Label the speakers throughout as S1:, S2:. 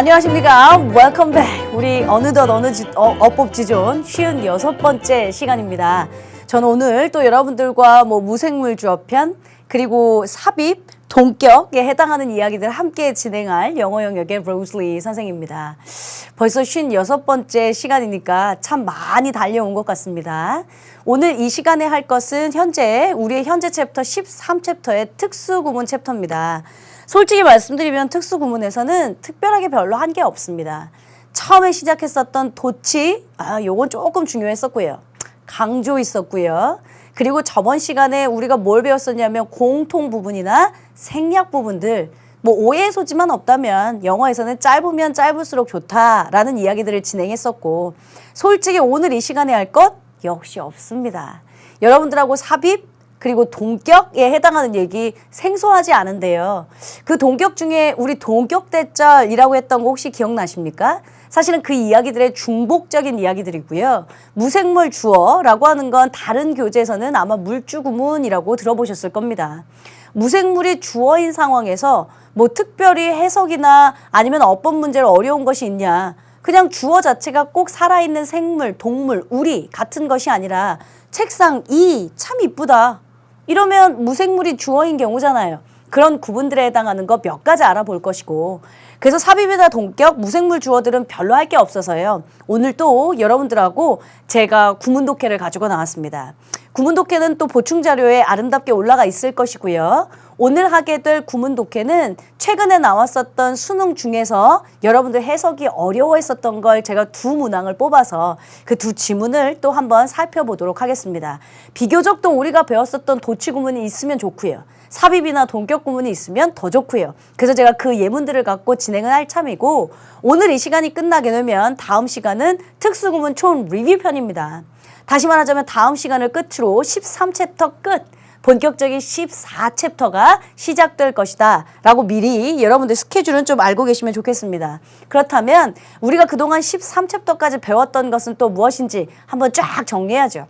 S1: 안녕하십니까. Welcome back. 우리 어느덧 어법지존 56번째 시간입니다. 저는 오늘 또 여러분들과 무생물 주어편 그리고 삽입, 동격에 해당하는 이야기들 함께 진행할 영어 영역의 로즈리 선생입니다. 벌써 56번째 시간이니까 참 많이 달려온 것 같습니다. 오늘 이 시간에 할 것은 우리의 현재 챕터 13챕터의 특수구문 챕터입니다. 솔직히 말씀드리면 특수구문에서는 특별하게 별로 한 게 없습니다. 처음에 시작했었던 도치, 요건 조금 중요했었고요. 강조 있었고요. 그리고 저번 시간에 우리가 뭘 배웠었냐면 공통 부분이나 생략 부분들, 오해의 소지만 없다면 영어에서는 짧으면 짧을수록 좋다라는 이야기들을 진행했었고, 솔직히 오늘 이 시간에 할 것 역시 없습니다. 여러분들하고 삽입 그리고 동격에 해당하는 얘기 생소하지 않은데요. 그 동격 중에 우리 동격대절이라고 했던 거 혹시 기억나십니까? 사실은 그 이야기들의 중복적인 이야기들이고요. 무생물 주어라고 하는 건 다른 교재에서는 아마 물주구문이라고 들어보셨을 겁니다. 무생물이 주어인 상황에서 특별히 해석이나 아니면 어법 문제로 어려운 것이 있냐. 그냥 주어 자체가 꼭 살아있는 생물, 동물, 우리 같은 것이 아니라 책상 참 이쁘다. 이러면 무생물이 주어인 경우잖아요. 그런 구분들에 해당하는 거 몇 가지 알아볼 것이고, 그래서 삽입이나 동격, 무생물 주어들은 별로 할 게 없어서요. 오늘 또 여러분들하고 제가 구문 독해를 가지고 나왔습니다. 구문 독해는 또 보충 자료에 아름답게 올라가 있을 것이고요. 오늘 하게 될 구문 독해는 최근에 나왔었던 수능 중에서 여러분들 해석이 어려워했었던 걸 제가 두 문항을 뽑아서 그 두 지문을 또 한번 살펴보도록 하겠습니다. 비교적 또 우리가 배웠었던 도치 구문이 있으면 좋고요. 삽입이나 동격 구문이 있으면 더 좋고요. 그래서 제가 그 예문들을 갖고 진행을 할 참이고, 오늘 이 시간이 끝나게 되면 다음 시간은 특수구문 총 리뷰 편입니다. 다시 말하자면 다음 시간을 끝으로 13챕터 끝, 본격적인 14챕터가 시작될 것이다 라고 미리 여러분들 스케줄은 좀 알고 계시면 좋겠습니다. 그렇다면 우리가 그동안 13챕터까지 배웠던 것은 또 무엇인지 한번 쫙 정리해야죠.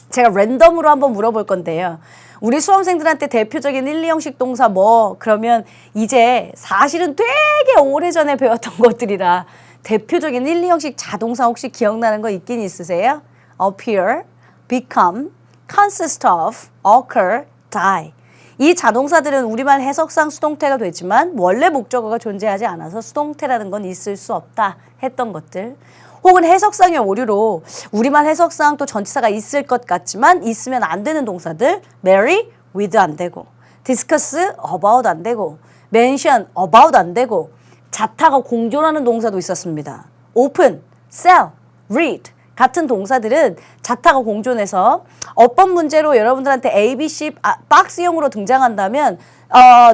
S1: 제가 랜덤으로 한번 물어볼 건데요. 우리 수험생들한테 대표적인 1, 2형식 동사 그러면 이제 사실은 되게 오래전에 배웠던 것들이라 대표적인 1, 2형식 자동사 혹시 기억나는 거 있긴 있으세요? appear, become, consist of, occur, die. 이 자동사들은 우리말 해석상 수동태가 되지만 원래 목적어가 존재하지 않아서 수동태라는 건 있을 수 없다 했던 것들. 혹은 해석상의 오류로 우리말 해석상 또 전치사가 있을 것 같지만 있으면 안 되는 동사들. marry, with 안 되고, discuss, about 안 되고, mention, about 안 되고, 자타가 공존하는 동사도 있었습니다. open, sell, read 같은 동사들은 자타가 공존해서 어법 문제로 여러분들한테 ABC 박스형으로 등장한다면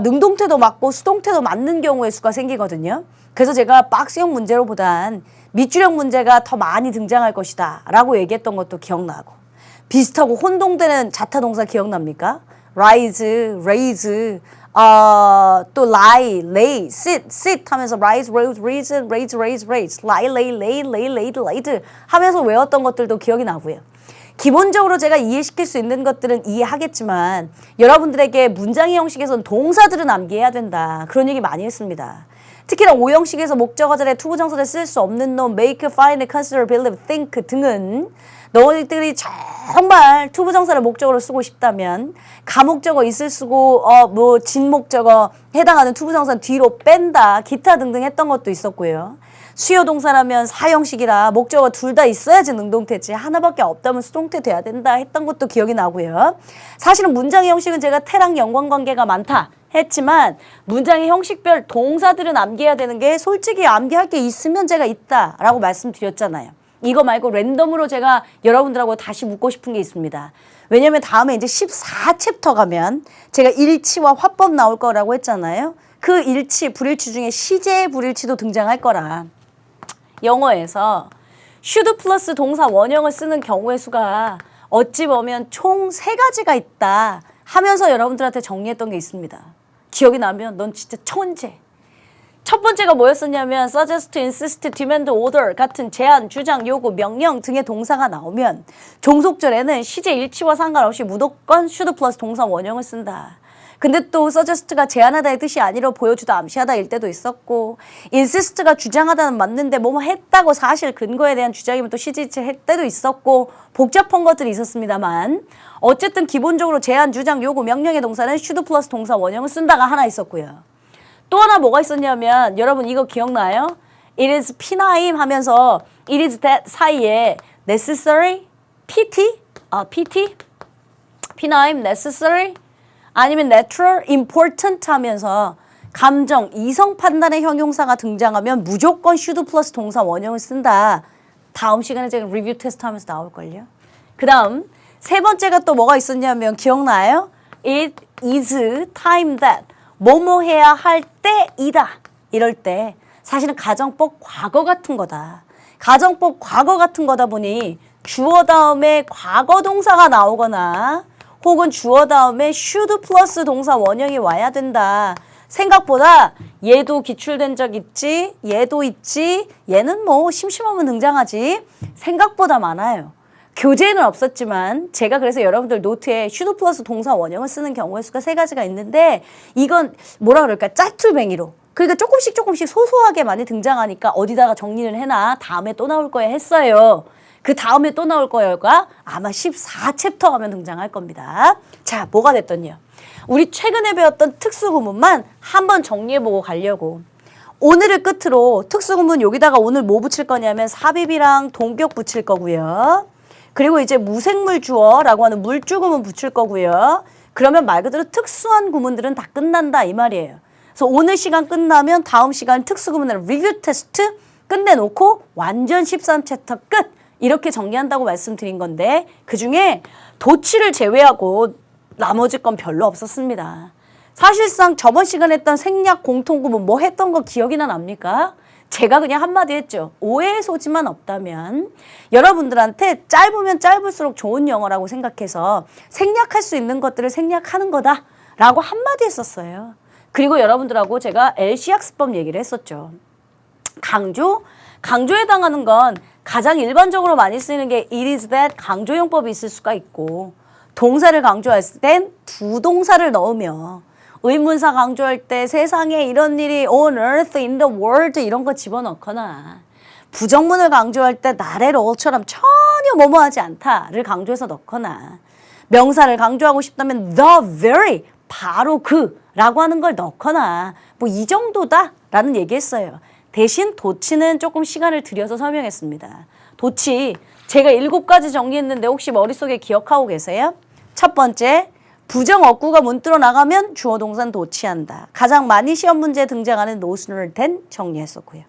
S1: 능동태도 맞고 수동태도 맞는 경우의 수가 생기거든요. 그래서 제가 박스형 문제로보단 밑줄형 문제가 더 많이 등장할 것이다 라고 얘기했던 것도 기억나고, 비슷하고 혼동되는 자타 동사 기억납니까? rise, raise, 또 lie, lay, sit 하면서 rise, raise, lie, lay 하면서 외웠던 것들도 기억이 나고요. 기본적으로 제가 이해시킬 수 있는 것들은 이해하겠지만 여러분들에게 문장의 형식에서는 동사들은 암기해야 된다. 그런 얘기 많이 했습니다. 특히나 5형식에서 목적어절에 투부정사를 쓸 수 없는 놈, make, find, consider, believe, think 등은 너희들이 정말 투부정사를 목적어로 쓰고 싶다면 가목적어 있을 쓰고 진목적어 해당하는 투부정사는 뒤로 뺀다, 기타 등등 했던 것도 있었고요. 수요 동사라면 4형식이라 목적어 둘 다 있어야지 능동태지 하나밖에 없다면 수동태 돼야 된다 했던 것도 기억이 나고요. 사실은 문장의 형식은 제가 태랑 연관관계가 많다 했지만 문장의 형식별 동사들은 암기해야 되는 게 솔직히 암기할 게 있으면 제가 있다라고 말씀드렸잖아요. 이거 말고 랜덤으로 제가 여러분들하고 다시 묻고 싶은 게 있습니다. 왜냐면 다음에 이제 14챕터 가면 제가 일치와 화법 나올 거라고 했잖아요. 그 일치, 불일치 중에 시제 불일치도 등장할 거라. 영어에서 should 플러스 동사 원형을 쓰는 경우의 수가 어찌 보면 총 3가지가 있다 하면서 여러분들한테 정리했던 게 있습니다. 기억이 나면 넌 진짜 천재. 첫 번째가 뭐였었냐면 suggest, insist, demand, order 같은 제안, 주장, 요구, 명령 등의 동사가 나오면 종속절에는 시제 일치와 상관없이 무조건 should 플러스 동사 원형을 쓴다. 근데 또 suggest가 제안하다의 뜻이 아니라 보여주다 암시하다일 때도 있었고 insist가 주장하다는 맞는데 뭐뭐 했다고 사실 근거에 대한 주장이면 또 시제체 할 때도 있었고 복잡한 것들이 있었습니다만 어쨌든 기본적으로 제안, 주장, 요구, 명령의 동사는 should 플러스 동사 원형을 쓴다가 하나 있었고요. 또 하나 뭐가 있었냐면 여러분 이거 기억나요? It is P9 하면서 it is that 사이에 necessary, PT? PT? P9 necessary? 아니면 natural, important 하면서 감정, 이성 판단의 형용사가 등장하면 무조건 should 플러스 동사 원형을 쓴다. 다음 시간에 제가 리뷰 테스트 하면서 나올걸요. 그 다음 세 번째가 또 뭐가 있었냐면 기억나요? It is time that 뭐뭐 해야 할 때이다. 이럴 때 사실은 가정법 과거 같은 거다. 가정법 과거 같은 거다 보니 주어 다음에 과거 동사가 나오거나 혹은 주어 다음에 should 플러스 동사 원형이 와야 된다. 생각보다 얘도 기출된 적 있지, 얘도 있지, 얘는 뭐 심심하면 등장하지. 생각보다 많아요. 교재에는 없었지만 제가 그래서 여러분들 노트에 should 플러스 동사 원형을 쓰는 경우의 수가 3가지가 있는데 이건 뭐라 그럴까? 짜투뱅이로. 그러니까 조금씩 소소하게 많이 등장하니까 어디다가 정리를 해놔. 다음에 또 나올 거야 했어요. 그 다음에 또 나올 거야가 아마 14챕터 가면 등장할 겁니다. 자, 뭐가 됐던요? 우리 최근에 배웠던 특수구문만 한번 정리해보고 가려고. 오늘을 끝으로 특수구문 여기다가 오늘 뭐 붙일 거냐면 삽입이랑 동격 붙일 거고요. 그리고 이제 무생물 주어라고 하는 물주구문 붙일 거고요. 그러면 말 그대로 특수한 구문들은 다 끝난다 이 말이에요. 그래서 오늘 시간 끝나면 다음 시간 특수구문을 리뷰 테스트 끝내놓고 완전 13챕터 끝! 이렇게 정리한다고 말씀드린 건데 그중에 도치를 제외하고 나머지 건 별로 없었습니다. 사실상 저번 시간에 했던 생략 공통구문 뭐 했던 거 기억이나 납니까? 제가 그냥 한마디 했죠. 오해의 소지만 없다면 여러분들한테 짧으면 짧을수록 좋은 영어라고 생각해서 생략할 수 있는 것들을 생략하는 거다라고 한마디 했었어요. 그리고 여러분들하고 제가 LC 학습법 얘기를 했었죠. 강조에 해당하는 건 가장 일반적으로 많이 쓰이는 게 it is that 강조용법이 있을 수가 있고 동사를 강조했을 땐 부동사를 넣으며 의문사 강조할 때 세상에 이런 일이 on earth, in the world 이런 거 집어넣거나 부정문을 강조할 때 not at all처럼 전혀 뭐뭐하지 않다를 강조해서 넣거나 명사를 강조하고 싶다면 the very, 바로 그라고 하는 걸 넣거나 뭐 이 정도다 라는 얘기했어요. 대신 도치는 조금 시간을 들여서 설명했습니다. 도치 제가 7가지 정리했는데 혹시 머릿속에 기억하고 계세요? 첫 번째, 부정어구가 문들어 나가면 주어 동사는 도치한다. 가장 많이 시험 문제에 등장하는 노스널 된 정리했었고요.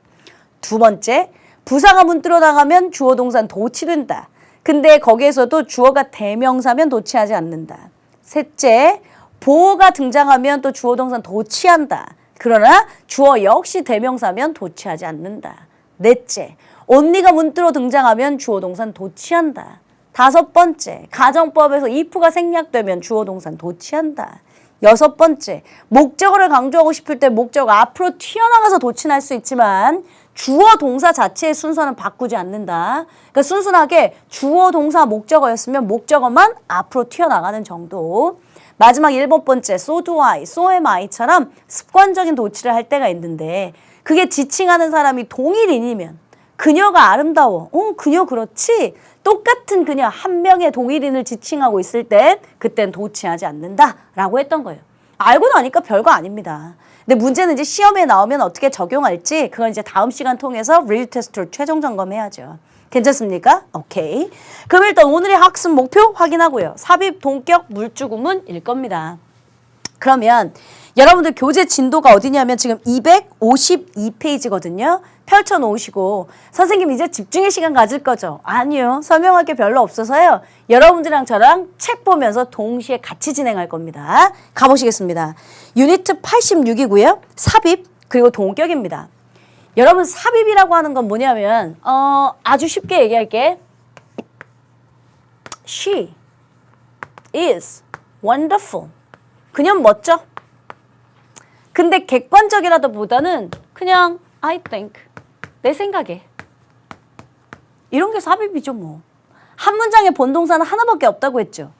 S1: 두 번째, 부사가 문들어 나가면 주어 동사는 도치된다. 근데 거기에서도 주어가 대명사면 도치하지 않는다. 셋째, 보어가 등장하면 또 주어 동사는 도치한다. 그러나 주어 역시 대명사면 도치하지 않는다. 넷째, only가 문들어 등장하면 주어 동사는 도치한다. 다섯 번째, 가정법에서 if가 생략되면 주어 동사는 도치한다. 여섯 번째, 목적어를 강조하고 싶을 때 목적어 앞으로 튀어나가서 도치할 수 있지만 주어 동사 자체의 순서는 바꾸지 않는다. 그러니까 순순하게 주어 동사 목적어였으면 목적어만 앞으로 튀어나가는 정도. 마지막 7번째, so do I, so am I처럼 습관적인 도치를 할 때가 있는데 그게 지칭하는 사람이 동일인이면 그녀가 아름다워. 그녀 그렇지. 똑같은 그녀 한 명의 동일인을 지칭하고 있을 땐 그땐 도치하지 않는다라고 했던 거예요. 알고 나니까 별거 아닙니다. 근데 문제는 이제 시험에 나오면 어떻게 적용할지 그건 이제 다음 시간 통해서 리뷰 테스트로 최종 점검해야죠. 괜찮습니까? 오케이. 그럼 일단 오늘의 학습 목표 확인하고요. 삽입, 동격, 물주구문일 겁니다. 그러면 여러분들 교재 진도가 어디냐면 지금 252페이지거든요. 펼쳐놓으시고 선생님 이제 집중의 시간 가질 거죠? 아니요. 설명할 게 별로 없어서요. 여러분들이랑 저랑 책 보면서 동시에 같이 진행할 겁니다. 가보시겠습니다. 유니트 86이고요. 삽입 그리고 동격입니다. 여러분 삽입이라고 하는 건 뭐냐면 아주 쉽게 얘기할게. She is wonderful. 그냥 멋져. 근데 객관적이라기보다는 그냥 I think, 내 생각에. 이런 게 삽입이죠 뭐. 한 문장에 본동사는 하나밖에 없다고 했죠.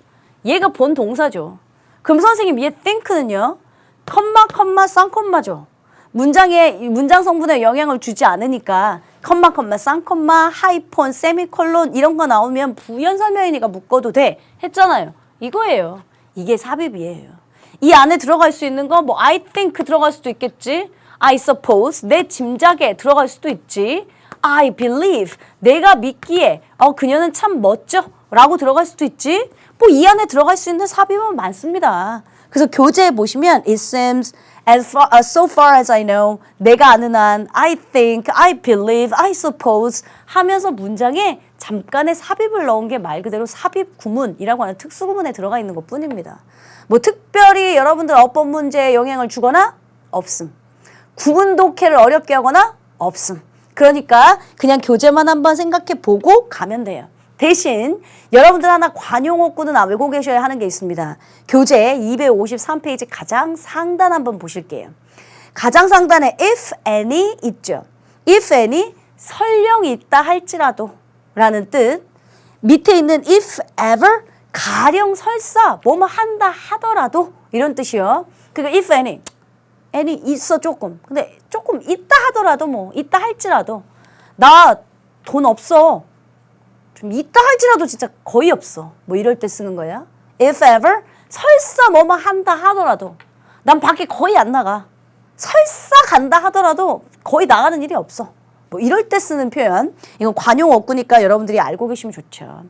S1: 얘가 본동사죠. 그럼 선생님 얘 think는요. 컴마 쌍컴마죠. 문장 성분에 영향을 주지 않으니까 컴마 쌍컴마 하이폰 세미콜론 이런 거 나오면 부연 설명이니까 묶어도 돼 했잖아요. 이거예요. 이게 삽입이에요. 이 안에 들어갈 수 있는 거 뭐 I think 들어갈 수도 있겠지. I suppose 내 짐작에 들어갈 수도 있지. I believe 내가 믿기에 그녀는 참 멋져 라고 들어갈 수도 있지. 뭐 이 안에 들어갈 수 있는 삽입은 많습니다. 그래서 교재에 보시면 it seems so far as I know 내가 아는 한 I think, I believe, I suppose 하면서 문장에 잠깐의 삽입을 넣은 게 말 그대로 삽입 구문이라고 하는 특수 구문에 들어가 있는 것 뿐입니다. 뭐 특별히 여러분들 어법 문제에 영향을 주거나 없음. 구문 독해를 어렵게 하거나 없음. 그러니까 그냥 교재만 한번 생각해 보고 가면 돼요. 대신 여러분들 하나 관용어구는 알고 계셔야 하는 게 있습니다. 교재 253페이지 가장 상단 한번 보실게요. 가장 상단에 if any 있죠. if any 설령 있다 할지라도 라는 뜻. 밑에 있는 if ever 가령 설사 뭐뭐 한다 하더라도 이런 뜻이요. 그러니까 if any 있어 조금. 근데 조금 있다 하더라도 뭐 있다 할지라도 나 돈 없어. 좀 있다 할지라도 진짜 거의 없어. 뭐 이럴 때 쓰는 거야. If ever 설사 뭐뭐 한다 하더라도 난 밖에 거의 안 나가. 설사 간다 하더라도 거의 나가는 일이 없어. 뭐 이럴 때 쓰는 표현. 이건 관용어구니까 여러분들이 알고 계시면 좋죠.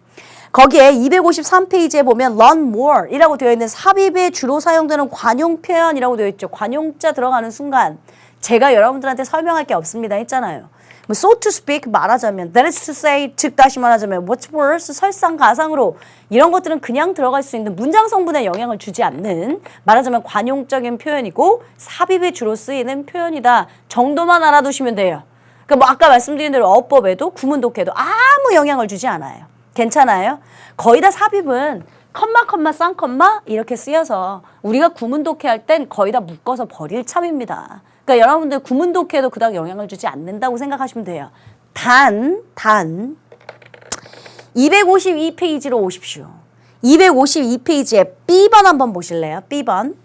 S1: 거기에 253페이지에 보면 learn more 이라고 되어 있는 삽입에 주로 사용되는 관용 표현이라고 되어 있죠. 관용자 들어가는 순간 제가 여러분들한테 설명할 게 없습니다 했잖아요. 뭐 so to speak 말하자면 that is to say 즉 다시 말하자면 what's worse 설상가상으로 이런 것들은 그냥 들어갈 수 있는 문장 성분에 영향을 주지 않는 말하자면 관용적인 표현이고 삽입에 주로 쓰이는 표현이다 정도만 알아두시면 돼요. 그러니까 뭐 아까 말씀드린 대로 어법에도 구문 독해도 아무 영향을 주지 않아요. 괜찮아요? 거의 다 삽입은 컴마 쌍컴마 이렇게 쓰여서 우리가 구문 독해할 땐 거의 다 묶어서 버릴 참입니다. 그러니까 여러분들 구문 독해도 그닥 영향을 주지 않는다고 생각하시면 돼요. 단 252페이지로 오십시오. 252페이지에 B번 한번 보실래요? B번.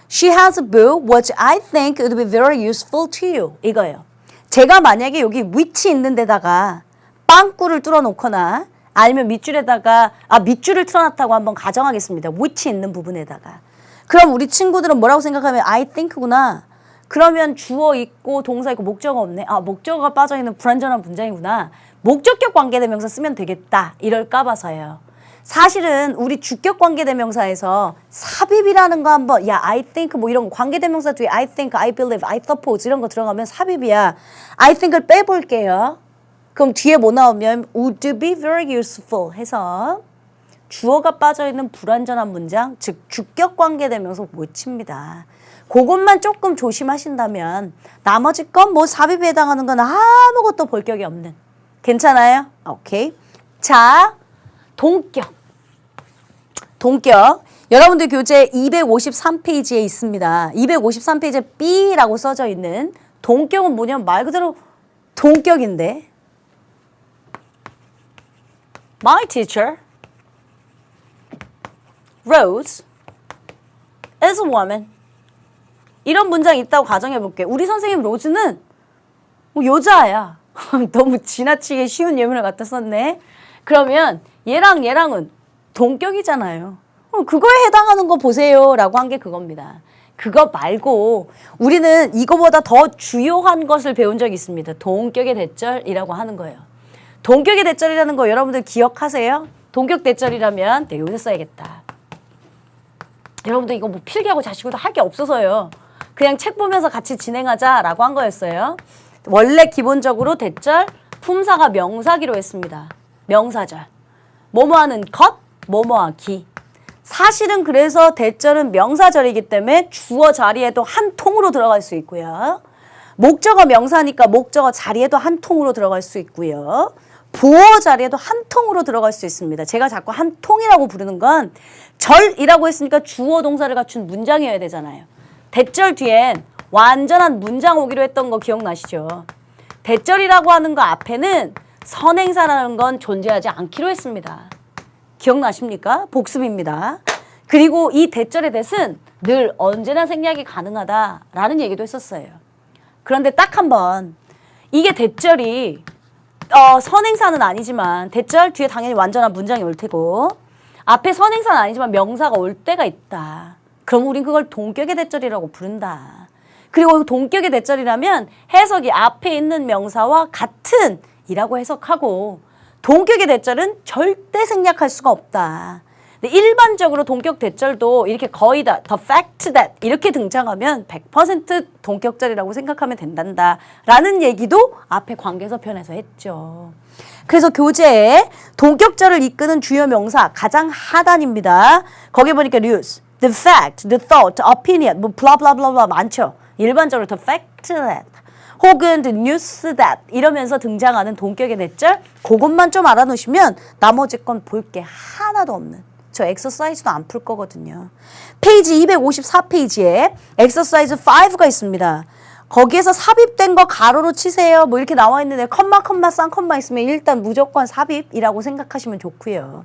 S1: She has a book which I think would be very useful to you. 이거예요. 제가 만약에 여기 which 있는 데다가 빵꾸를 뚫어 놓거나 아니면 밑줄에다가 밑줄을 틀어놨다고 한번 가정하겠습니다. which 있는 부분에다가. 그럼 우리 친구들은 뭐라고 생각하면 I think구나. 그러면 주어 있고 동사 있고 목적어 없네. 목적어가 빠져있는 불완전한 문장이구나. 목적격 관계대명사 쓰면 되겠다. 이럴까 봐서요. 사실은 우리 주격 관계대명사에서 삽입이라는 거 한번 I think 뭐 이런 관계대명사 뒤에 I think, I believe, I suppose 이런 거 들어가면 삽입이야. I think을 빼볼게요. 그럼 뒤에 뭐 나오면 would be very useful 해서 주어가 빠져있는 불완전한 문장, 즉 주격 관계대명사 못 칩니다. 그것만 조금 조심하신다면 나머지 건 뭐 삽입에 해당하는 건 아무것도 볼 격이 없는. 괜찮아요? 오케이. 자, 동격. 여러분들 교재 253페이지에 있습니다. 253페이지에 B라고 써져 있는 동격은 뭐냐면 말 그대로 동격인데 My teacher Rose is a woman. 이런 문장이 있다고 가정해볼게요. 우리 선생님 로즈는 여자야. 너무 지나치게 쉬운 예문을 갖다 썼네. 그러면 얘랑은 동격이잖아요. 그거에 해당하는 거 보세요 라고 한 게 그겁니다. 그거 말고 우리는 이거보다 더 주요한 것을 배운 적이 있습니다. 동격의 대절이라고 하는 거예요. 동격의 대절이라는 거 여러분들 기억하세요? 동격 대절이라면 내가 여기서 써야겠다. 여러분들 이거 뭐 필기하고 자식으로 할 게 없어서요. 그냥 책 보면서 같이 진행하자라고 한 거였어요. 원래 기본적으로 대절 품사가 명사기로 했습니다. 명사절. 뭐뭐하는 것, 뭐뭐하기. 사실은 그래서 대절은 명사절이기 때문에 주어 자리에도 한 통으로 들어갈 수 있고요. 목적어 명사니까 목적어 자리에도 한 통으로 들어갈 수 있고요. 보어 자리에도 한 통으로 들어갈 수 있습니다. 제가 자꾸 한 통이라고 부르는 건 절이라고 했으니까 주어 동사를 갖춘 문장이어야 되잖아요. 대절 뒤엔 완전한 문장 오기로 했던 거 기억나시죠? 대절이라고 하는 거 앞에는 선행사라는 건 존재하지 않기로 했습니다. 기억나십니까? 복습입니다. 그리고 이 대절의 대은 늘 언제나 생략이 가능하다라는 얘기도 했었어요. 그런데 딱 한 번 이게 대절이 선행사는 아니지만 대절 뒤에 당연히 완전한 문장이 올 테고 앞에 선행사는 아니지만 명사가 올 때가 있다. 그럼 우린 그걸 동격의 대절이라고 부른다. 그리고 동격의 대절이라면 해석이 앞에 있는 명사와 같은 이라고 해석하고 동격의 대절은 절대 생략할 수가 없다. 근데 일반적으로 동격 대절도 이렇게 거의 다 the fact that 이렇게 등장하면 100% 동격절이라고 생각하면 된단다 라는 얘기도 앞에 관계서 편에서 했죠. 그래서 교재에 동격절을 이끄는 주요 명사 가장 하단입니다. 거기 보니까 news, the fact, the thought, opinion, 뭐 블라블라블라 많죠. 일반적으로 the fact that 혹은 the news that 이러면서 등장하는 동격의 대절 그것만 좀 알아놓으시면 나머지 건 볼 게 하나도 없는 저 엑서사이즈도 안 풀 거거든요. 페이지 254페이지에 엑서사이즈 5가 있습니다. 거기에서 삽입된 거 가로로 치세요. 뭐 이렇게 나와 있는데 컴마 쌍컴마 있으면 일단 무조건 삽입이라고 생각하시면 좋고요.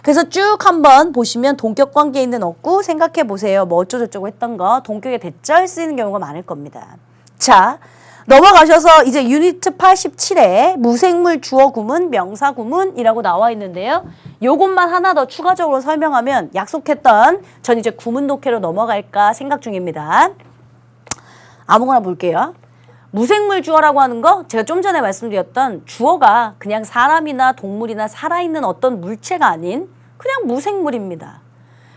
S1: 그래서 쭉 한번 보시면 동격 관계에 있는 어구 생각해 보세요. 뭐 어쩌고저쩌고 했던 거 동격의 대절 쓰이는 경우가 많을 겁니다. 자, 넘어가셔서 이제 유니트 87에 무생물 주어 구문, 명사 구문이라고 나와 있는데요. 요것만 하나 더 추가적으로 설명하면 약속했던 전 이제 구문 독해로 넘어갈까 생각 중입니다. 아무거나 볼게요. 무생물 주어라고 하는 거 제가 좀 전에 말씀드렸던 주어가 그냥 사람이나 동물이나 살아있는 어떤 물체가 아닌 그냥 무생물입니다.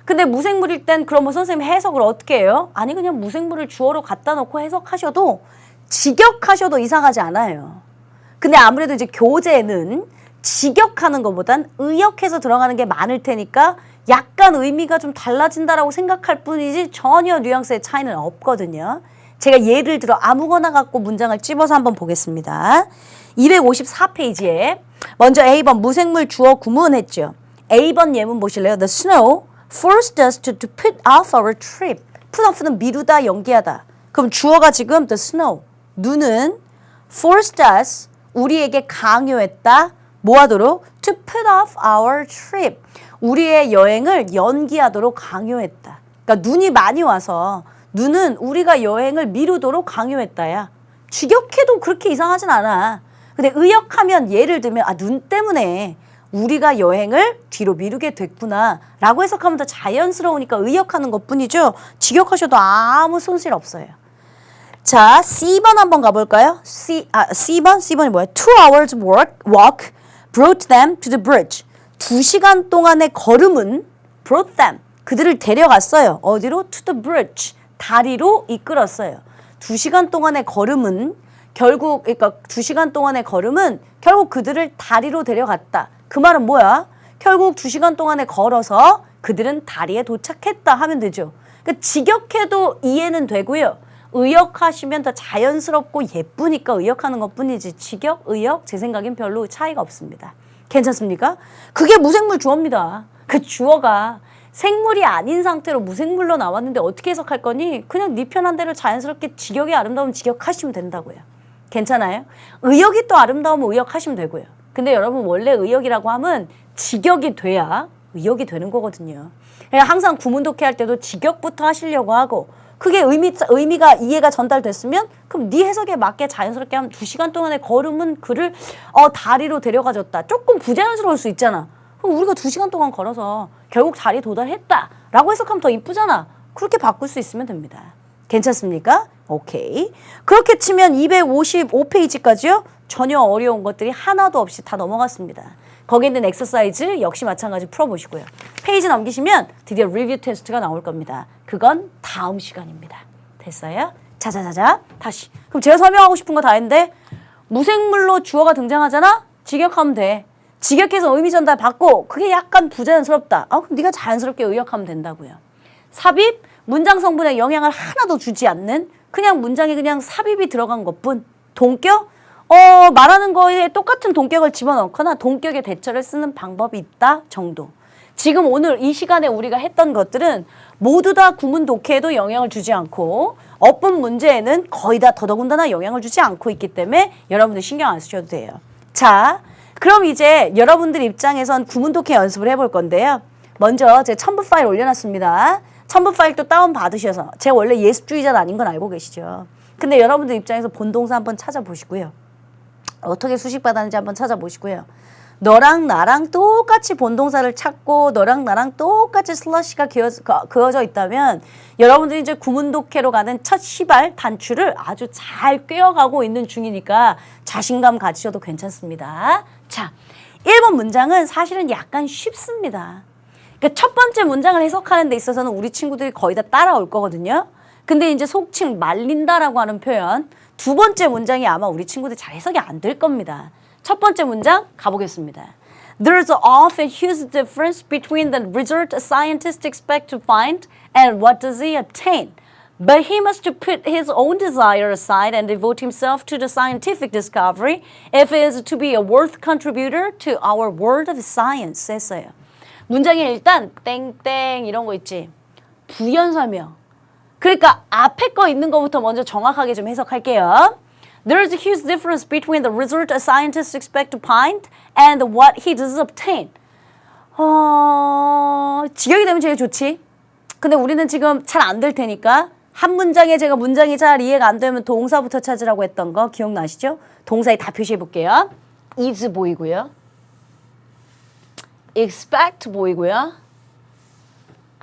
S1: 근데 무생물일 땐 그럼 뭐 선생님 해석을 어떻게 해요? 아니 그냥 무생물을 주어로 갖다 놓고 해석하셔도 직역하셔도 이상하지 않아요. 근데 아무래도 이제 교재는 직역하는 것보단 의역해서 들어가는 게 많을 테니까 약간 의미가 좀 달라진다라고 생각할 뿐이지 전혀 뉘앙스의 차이는 없거든요. 제가 예를 들어 아무거나 갖고 문장을 찝어서 한번 보겠습니다. 254페이지에 먼저 A번 무생물 주어 구문했죠. A번 예문 보실래요? The snow forced us to put off our trip. put off는 미루다, 연기하다. 그럼 주어가 지금 the snow. 눈은 forced us, 우리에게 강요했다. 뭐 하도록? To put off our trip. 우리의 여행을 연기하도록 강요했다. 그러니까 눈이 많이 와서 눈은 우리가 여행을 미루도록 강요했다야. 직역해도 그렇게 이상하진 않아. 근데 의역하면 예를 들면 눈 때문에 우리가 여행을 뒤로 미루게 됐구나 라고 해석하면 더 자연스러우니까 의역하는 것뿐이죠. 직역하셔도 아무 손실 없어요. 자, C번 한번 가볼까요? C번이 뭐야? 2 hours walk brought them to the bridge. 2시간 동안의 걸음은 brought them. 그들을 데려갔어요. 어디로? To the bridge. 다리로 이끌었어요. 2시간 동안의 걸음은 결국, 그러니까 2시간 동안의 걸음은 결국 그들을 다리로 데려갔다. 그 말은 뭐야? 결국 2시간 동안에 걸어서 그들은 다리에 도착했다 하면 되죠. 그러니까 직역해도 이해는 되고요. 의역하시면 더 자연스럽고 예쁘니까 의역하는 것뿐이지 직역, 의역 제 생각엔 별로 차이가 없습니다. 괜찮습니까? 그게 무생물 주어입니다. 그 주어가 생물이 아닌 상태로 무생물로 나왔는데 어떻게 해석할 거니? 그냥 네 편한 대로 자연스럽게 직역이 아름다우면 직역하시면 된다고요. 괜찮아요? 의역이 또 아름다우면 의역하시면 되고요. 근데 여러분 원래 의역이라고 하면 직역이 돼야 의역이 되는 거거든요. 그러니까 항상 구문 독해할 때도 직역부터 하시려고 하고 그게 의미가 이해가 전달됐으면 그럼 네 해석에 맞게 자연스럽게 하면 2시간 동안의 걸음은 그를 다리로 데려가줬다. 조금 부자연스러울 수 있잖아. 그럼 우리가 2시간 동안 걸어서 결국 다리에 도달했다 라고 해석하면 더 이쁘잖아. 그렇게 바꿀 수 있으면 됩니다. 괜찮습니까? 오케이. 그렇게 치면 255페이지까지요. 전혀 어려운 것들이 하나도 없이 다 넘어갔습니다. 거기 있는 엑서사이즈 역시 마찬가지 풀어보시고요. 페이지 넘기시면 드디어 리뷰 테스트가 나올 겁니다. 그건 다음 시간입니다. 됐어요? 자자자자 다시. 그럼 제가 설명하고 싶은 거 다 했는데 무생물로 주어가 등장하잖아? 직역하면 돼. 직역해서 의미 전달 받고 그게 약간 부자연스럽다. 그럼 네가 자연스럽게 의역하면 된다고요. 삽입, 문장 성분에 영향을 하나도 주지 않는 그냥 문장에 그냥 삽입이 들어간 것뿐. 동격, 말하는 거에 똑같은 동격을 집어넣거나 동격의 대처를 쓰는 방법이 있다 정도. 지금 오늘 이 시간에 우리가 했던 것들은 모두 다 구문 독해에도 영향을 주지 않고 어법 문제에는 거의 다 더더군다나 영향을 주지 않고 있기 때문에 여러분들 신경 안 쓰셔도 돼요. 자, 그럼 이제 여러분들 입장에선 구문 독해 연습을 해볼 건데요. 먼저 제 첨부 파일 올려놨습니다. 첨부 파일 또 다운받으셔서 제가 원래 예습주의자는 아닌 건 알고 계시죠. 근데 여러분들 입장에서 본동사 한번 찾아보시고요. 어떻게 수식받았는지 한번 찾아보시고요. 너랑 나랑 똑같이 본동사를 찾고 너랑 나랑 똑같이 슬러시가 그어져 있다면 여러분들이 이제 구문독해로 가는 첫 시발 단추를 아주 잘 꿰어가고 있는 중이니까 자신감 가지셔도 괜찮습니다. 자, 1번 문장은 사실은 약간 쉽습니다. 그러니까 첫 번째 문장을 해석하는 데 있어서는 우리 친구들이 거의 다 따라올 거거든요. 근데 이제 속칭 말린다라고 하는 표현 두 번째 문장이 아마 우리 친구들 잘 해석이 안 될 겁니다. 첫 번째 문장 가보겠습니다. There's often huge difference between the result a scientist expects to find and what does he obtain. But he must put his own desire aside and devote himself to the scientific discovery if it is to be a worth contributor to our world of science. 했어요. 문장에 일단 땡땡 이런 거 있지. 부연설명. 그러니까 앞에 거 있는 거부터 먼저 정확하게 좀 해석할게요. There is a huge difference between the result a scientist expects to find and what he does obtain. 직역이 되면 제일 좋지. 근데 우리는 지금 잘 안 될 테니까 한 문장에 제가 문장이 잘 이해가 안 되면 동사부터 찾으라고 했던 거 기억나시죠? 동사에 다 표시해 볼게요. is 보이고요. expect 보이고요.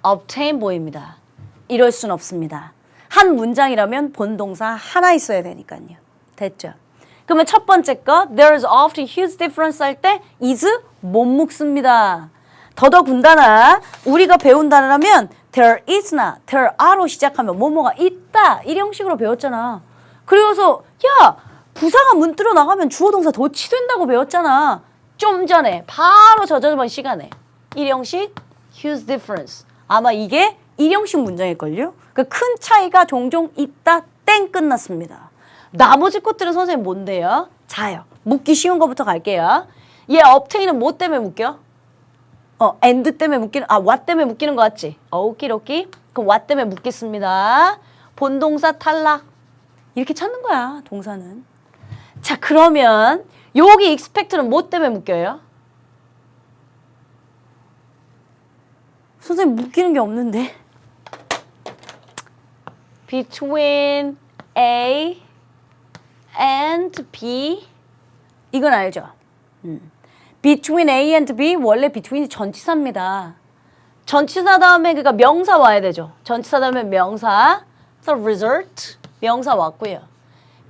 S1: obtain 보입니다. 이럴 순 없습니다. 한 문장이라면 본동사 하나 있어야 되니까요. 됐죠? 그러면 첫 번째 거 There is often huge difference 할 때 is 못 묶습니다. 더더군다나 우리가 배운 단어라면 there is나 there are로 시작하면 뭐뭐가 있다 일형식으로 배웠잖아. 그래서 야 부사가 문자로 나가면 주어 동사 도치된다고 배웠잖아. 좀 전에 바로 저번 시간에 일형식 huge difference 아마 이게 일형식 문장일걸요. 그 큰 차이가 종종 있다 땡 끝났습니다. 나머지 것들은 선생님 뭔데요? 자요. 묶기 쉬운 거부터 갈게요. 얘 obtain은 뭐 때문에 묶여? and 때문에 묶이는, what 때문에 묶이는 거 같지? 오키로키. 그럼 what 때문에 묶겠습니다. 본동사 탈락. 이렇게 찾는 거야, 동사는. 자, 그러면 여기 expect는 뭐 때문에 묶여요? 선생님 묶이는 게 없는데. between A and B 이건 알죠? between A and B 원래 between이 전치사입니다. 전치사 다음에 그러니까 명사 와야 되죠. 전치사 다음에 명사 the result 명사 왔고요.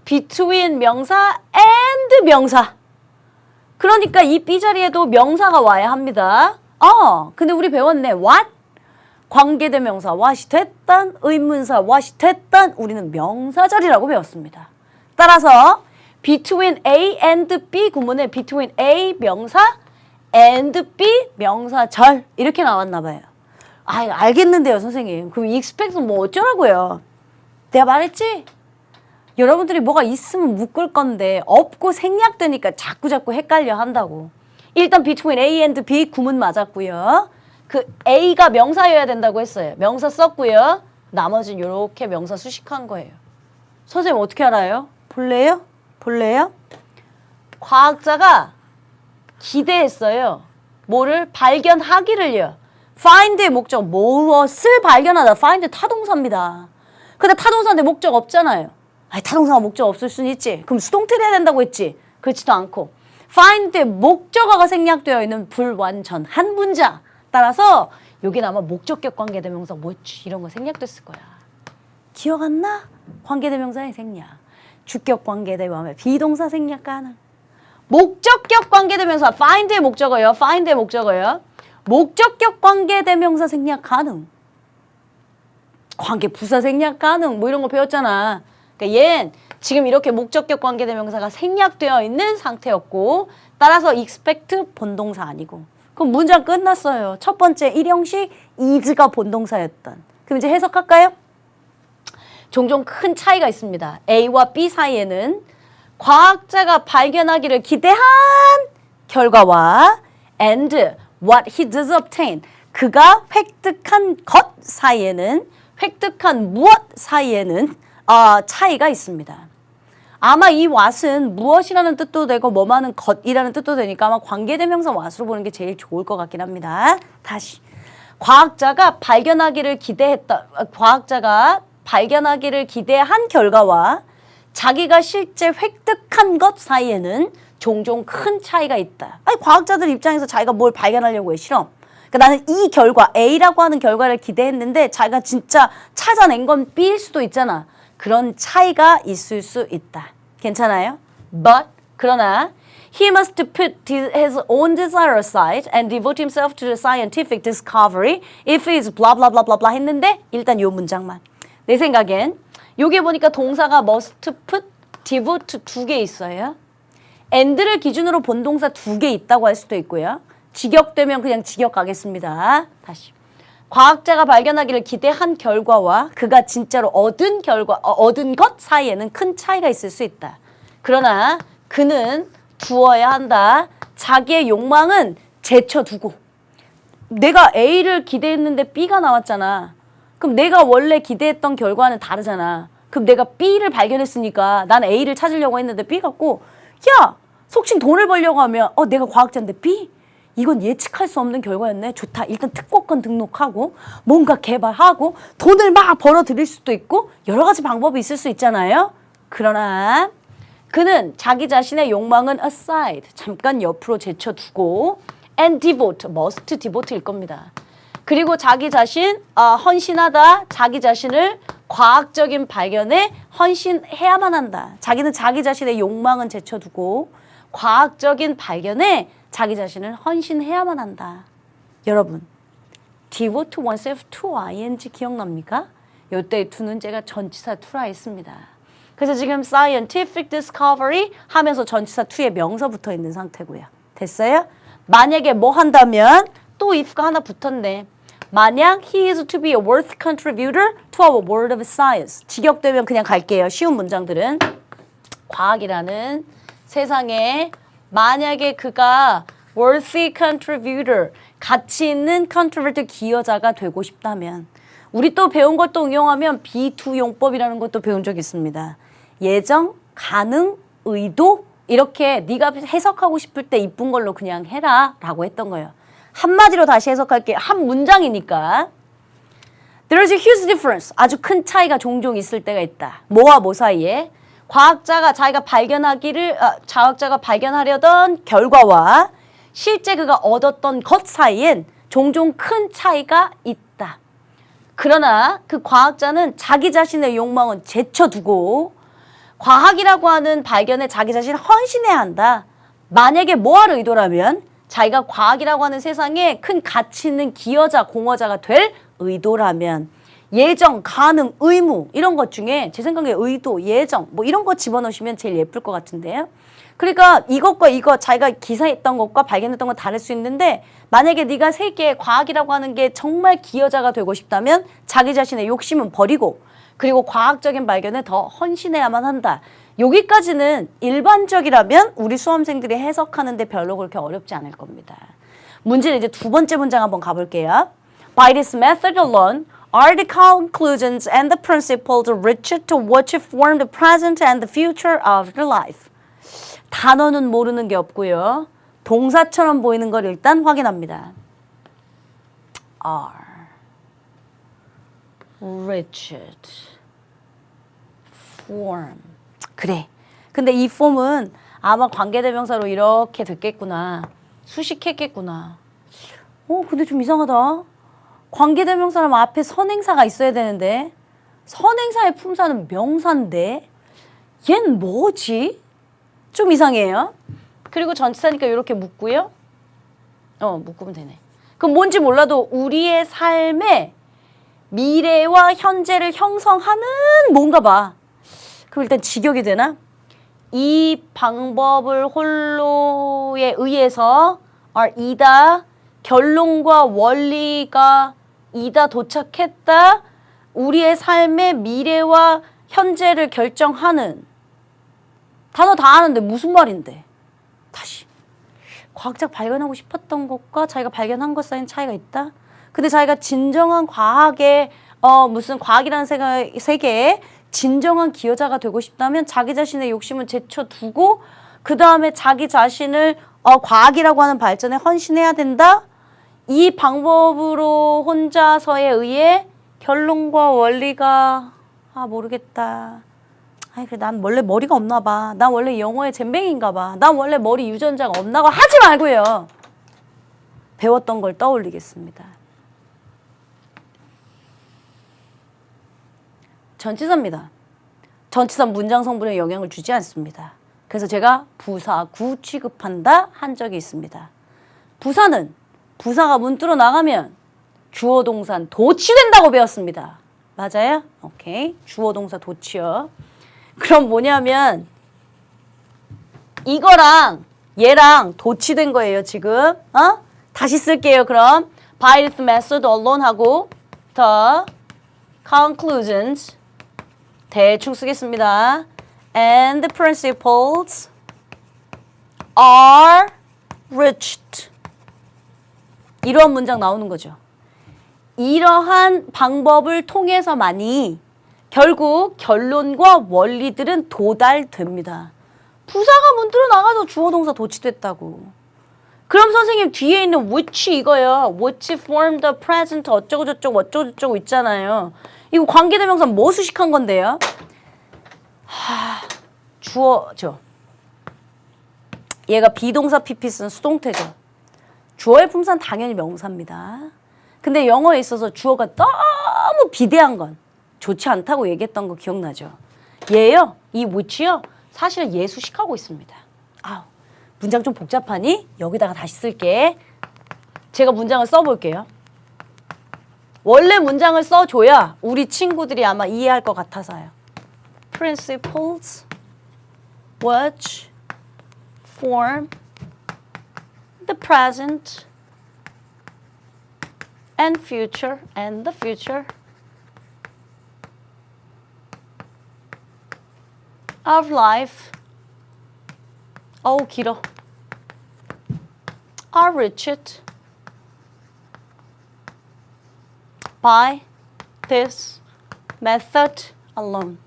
S1: between 명사 and 명사 그러니까 이 B 자리에도 명사가 와야 합니다. 근데 우리 배웠네. what 관계대명사 what이 됐단 의문사 what이 됐단 우리는 명사 자리라고 배웠습니다. 따라서 between A and B 구문에 between A 명사 and B 명사절 이렇게 나왔나 봐요. 알겠는데요, 선생님. 그럼 expect는 뭐 어쩌라고요? 내가 말했지? 여러분들이 뭐가 있으면 묶을 건데 없고 생략되니까 자꾸 헷갈려 한다고. 일단 between A and B 구문 맞았고요. 그 A가 명사여야 된다고 했어요. 명사 썼고요. 나머지는 이렇게 명사 수식한 거예요. 선생님 어떻게 알아요? 볼래요? 과학자가 기대했어요. 뭐를? 발견하기를요. find의 목적, 무엇을 발견하다. find 타동사입니다. 근데 타동사인데 목적 없잖아요. 타동사가 목적 없을 수는 있지. 그럼 수동태를 해야 된다고 했지. 그렇지도 않고. find의 목적어가 생략되어 있는 불완전 한 문장. 따라서 여기는 아마 목적격 관계대명사 뭐지 이런 거 생략됐을 거야. 기억 안 나? 관계대명사의 생략. 주격 관계대명사 비동사 생략 가능. 목적격 관계대명사 find의 목적어요. find의 목적어요. 목적격 관계대명사 생략 가능. 관계 부사 생략 가능. 뭐 이런 거 배웠잖아. 그러니까 얘는 지금 이렇게 목적격 관계대명사가 생략되어 있는 상태였고 따라서 expect 본동사 아니고 그럼 문장 끝났어요. 첫 번째 일형식 is가 본동사였던. 그럼 이제 해석할까요? 종종 큰 차이가 있습니다. A와 B 사이에는 과학자가 발견하기를 기대한 결과와 and what he does obtain 그가 획득한 것 사이에는 획득한 무엇 사이에는 차이가 있습니다. 아마 이 what은 무엇이라는 뜻도 되고 뭐하는 것이라는 뜻도 되니까 아마 관계대명사 what으로 보는 게 제일 좋을 것 같긴 합니다. 다시 과학자가 발견하기를 기대한 결과와 자기가 실제 획득한 것 사이에는 종종 큰 차이가 있다. 아니, 과학자들 입장에서 자기가 뭘 발견하려고 해, 실험. 그러니까 나는 이 결과, A라고 하는 결과를 기대했는데 자기가 진짜 찾아낸 건 B일 수도 있잖아. 그런 차이가 있을 수 있다. 괜찮아요? But, 그러나 he must put his own desire aside and devote himself to the scientific discovery if he is blah blah blah blah blah 했는데 일단 요 문장만. 내 생각엔 요게 보니까 동사가 must put, devote 두 개 있어요. and를 기준으로 본 동사 두 개 있다고 할 수도 있고요. 직역되면 그냥 직역 가겠습니다. 다시. 과학자가 발견하기를 기대한 결과와 그가 진짜로 얻은 것 사이에는 큰 차이가 있을 수 있다. 그러나 그는 두어야 한다. 자기의 욕망은 제쳐두고. 내가 A를 기대했는데 B가 나왔잖아. 그럼 내가 원래 기대했던 결과는 다르잖아. 그럼 내가 B를 발견했으니까 난 A를 찾으려고 했는데 B 같고, 야, 속칭 돈을 벌려고 하면 내가 과학자인데 B? 이건 예측할 수 없는 결과였네. 좋다. 일단 특허권 등록하고 뭔가 개발하고 돈을 막 벌어들일 수도 있고 여러 가지 방법이 있을 수 있잖아요. 그러나 그는 자기 자신의 욕망은 aside, 잠깐 옆으로 제쳐두고 and devote, must devote일 겁니다. 그리고 자기 자신, 헌신하다, 자기 자신을 과학적인 발견에 헌신해야만 한다. 자기는 자기 자신의 욕망은 제쳐두고 과학적인 발견에 자기 자신을 헌신해야만 한다. 여러분, devote oneself to ing 기억납니까? 이때 to는 제가 전치사 to라 했습니다. 그래서 지금 scientific discovery 하면서 전치사 to에 명사 붙어 있는 상태고요. 됐어요? 만약에 뭐 한다면 또 if가 하나 붙었네. 만약 he is to be a worth contributor to our world of science. 직역되면 그냥 갈게요. 쉬운 문장들은. 과학이라는 세상에 만약에 그가 worthy contributor, 가치 있는 contributor 기여자가 되고 싶다면 우리 또 배운 것도 응용하면 B2 용법이라는 것도 배운 적 있습니다. 예정, 가능, 의도 이렇게 네가 해석하고 싶을 때 이쁜 걸로 그냥 해라 라고 했던 거예요. 한마디로 다시 해석할게요. 한 문장이니까. There is a huge difference. 아주 큰 차이가 종종 있을 때가 있다. 뭐와 뭐 사이에? 과학자가 발견하려던 결과와 실제 그가 얻었던 것 사이엔 종종 큰 차이가 있다. 그러나 그 과학자는 자기 자신의 욕망은 제쳐두고 과학이라고 하는 발견에 자기 자신을 헌신해야 한다. 만약에 뭐할 의도라면 자기가 과학이라고 하는 세상에 큰 가치 있는 기여자, 공허자가 될 의도라면 예정, 가능, 의무 이런 것 중에 제 생각에 의도, 예정 뭐 이런 거 집어넣으시면 제일 예쁠 것 같은데요. 그러니까 이것과 이거 자기가 기사했던 것과 발견했던 건 다를 수 있는데 만약에 네가 세계에 과학이라고 하는 게 정말 기여자가 되고 싶다면 자기 자신의 욕심은 버리고 그리고 과학적인 발견에 더 헌신해야만 한다. 여기까지는 일반적이라면 우리 수험생들이 해석하는데 별로 그렇게 어렵지 않을 겁니다. 문제는 이제 두 번째 문장 한번 가볼게요. By this method alone, are the conclusions and the principles reached to which form the present and the future of the life. 단어는 모르는 게 없고요. 동사처럼 보이는 걸 일단 확인합니다. are reached form. 그래. 근데 이 form은 아마 관계대명사로 이렇게 됐겠구나. 수식했겠구나. 근데 좀 이상하다. 관계대명사라면 앞에 선행사가 있어야 되는데 선행사의 품사는 명사인데 얜 뭐지? 좀 이상해요. 그리고 전치사니까 이렇게 묶고요. 묶으면 되네. 그럼 뭔지 몰라도 우리의 삶의 미래와 현재를 형성하는 뭔가 봐. 그럼 일단 직역이 되나? 이 방법을 홀로에 의해서 이다 결론과 원리가 이다 도착했다 우리의 삶의 미래와 현재를 결정하는 단어 다 아는데 무슨 말인데? 다시 과학자가 발견하고 싶었던 것과 자기가 발견한 것 사이엔 차이가 있다? 근데 자기가 진정한 과학의 무슨 과학이라는 세계에 진정한 기여자가 되고 싶다면 자기 자신의 욕심을 제쳐두고 그 다음에 자기 자신을 과학이라고 하는 발전에 헌신해야 된다? 이 방법으로 혼자서에 의해 결론과 원리가 모르겠다. 아이 그래 난 원래 머리가 없나 봐. 난 원래 영어에 젬병인가 봐. 난 원래 머리 유전자가 없나 봐. 하지 말고요. 배웠던 걸 떠올리겠습니다. 전치사입니다. 전치사 문장 성분에 영향을 주지 않습니다. 그래서 제가 부사구 취급한다 한 적이 있습니다. 부사는 부사가 문자로 나가면 주어 동사 도치된다고 배웠습니다. 맞아요? 오케이. 주어 동사 도치요. 그럼 뭐냐면 이거랑 얘랑 도치된 거예요, 지금. 다시 쓸게요, 그럼. By this method alone 하고 the conclusions 대충 쓰겠습니다. And the principles are reached. 이런 문장 나오는 거죠. 이러한 방법을 통해서만이 결국 결론과 원리들은 도달됩니다. 부사가 문자로 나가서 주어 동사 도치됐다고. 그럼 선생님 뒤에 있는 which 이거요. which form the present 어쩌고 저쩌고 어쩌고 저쩌고 있잖아요. 이거 관계대명사 뭐 수식한 건데요? 주어죠. 얘가 비동사 PP 쓴 수동태죠. 주어의 품사는 당연히 명사입니다. 근데 영어에 있어서 주어가 너무 비대한 건 좋지 않다고 얘기했던 거 기억나죠? 얘요, 이 which요, 사실은 얘 수식하고 있습니다. 문장 좀 복잡하니? 여기다가 다시 쓸게. 제가 문장을 써볼게요. 원래 문장을 써줘야 우리 친구들이 아마 이해할 것 같아서요. Principles which form the present and the future of life. 어우 길어. Are reached by this method alone.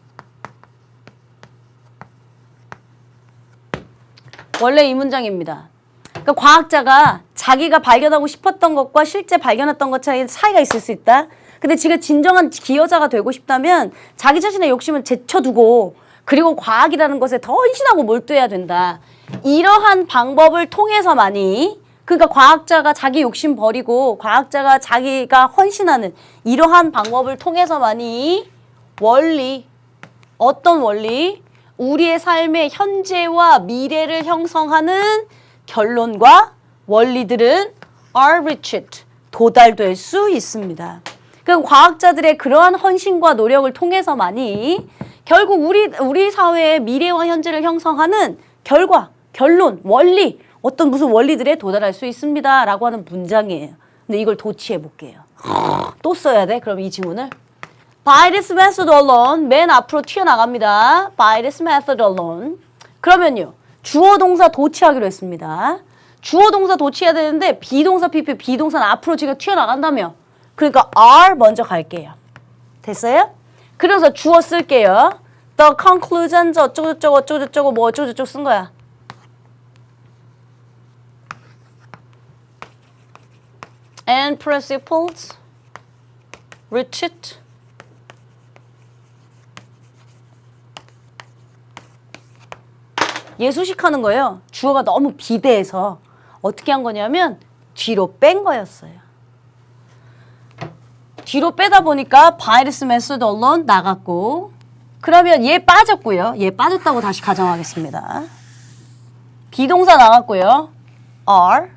S1: 원래 이 문장입니다. 그러니까 과학자가 자기가 발견하고 싶었던 것과 실제 발견했던 것 사이에 차이가 있을 수 있다. 근데 지가 진정한 기여자가 되고 싶다면 자기 자신의 욕심을 제쳐두고 그리고 과학이라는 것에 더 헌신하고 몰두해야 된다. 이러한 방법을 통해서만이, 그러니까 과학자가 자기 욕심 버리고 과학자가 자기가 헌신하는 이러한 방법을 통해서만이 원리, 어떤 원리? 우리의 삶의 현재와 미래를 형성하는 결론과 원리들은 are reached, 도달될 수 있습니다. 그러니까 과학자들의 그러한 헌신과 노력을 통해서만이 결국 우리 사회의 미래와 현재를 형성하는 결과, 결론, 원리, 어떤 무슨 원리들에 도달할 수 있습니다. 라고 하는 문장이에요. 근데 이걸 도치해 볼게요. 또 써야 돼? 그럼 이 지문을. By this method alone, 맨 앞으로 튀어나갑니다. By this method alone. 그러면요. 주어 동사 도치하기로 했습니다. 주어 동사 도치해야 되는데 비동사 PP, 비동사는 앞으로 지금 튀어나간다며. 그러니까 are 먼저 갈게요. 됐어요? 그래서 주어 쓸게요. The conclusions 어쩌고저쩌고 어쩌고저쩌고 뭐 어쩌고저쩌고 쓴 거야. And principles reached 예수식하는 거예요. 주어가 너무 비대해서 어떻게 한 거냐면 뒤로 뺀 거였어요. 뒤로 빼다 보니까 by this method alone 나갔고, 그러면 얘 빠졌고요. 얘 빠졌다고 다시 가정하겠습니다. 비동사 나갔고요. are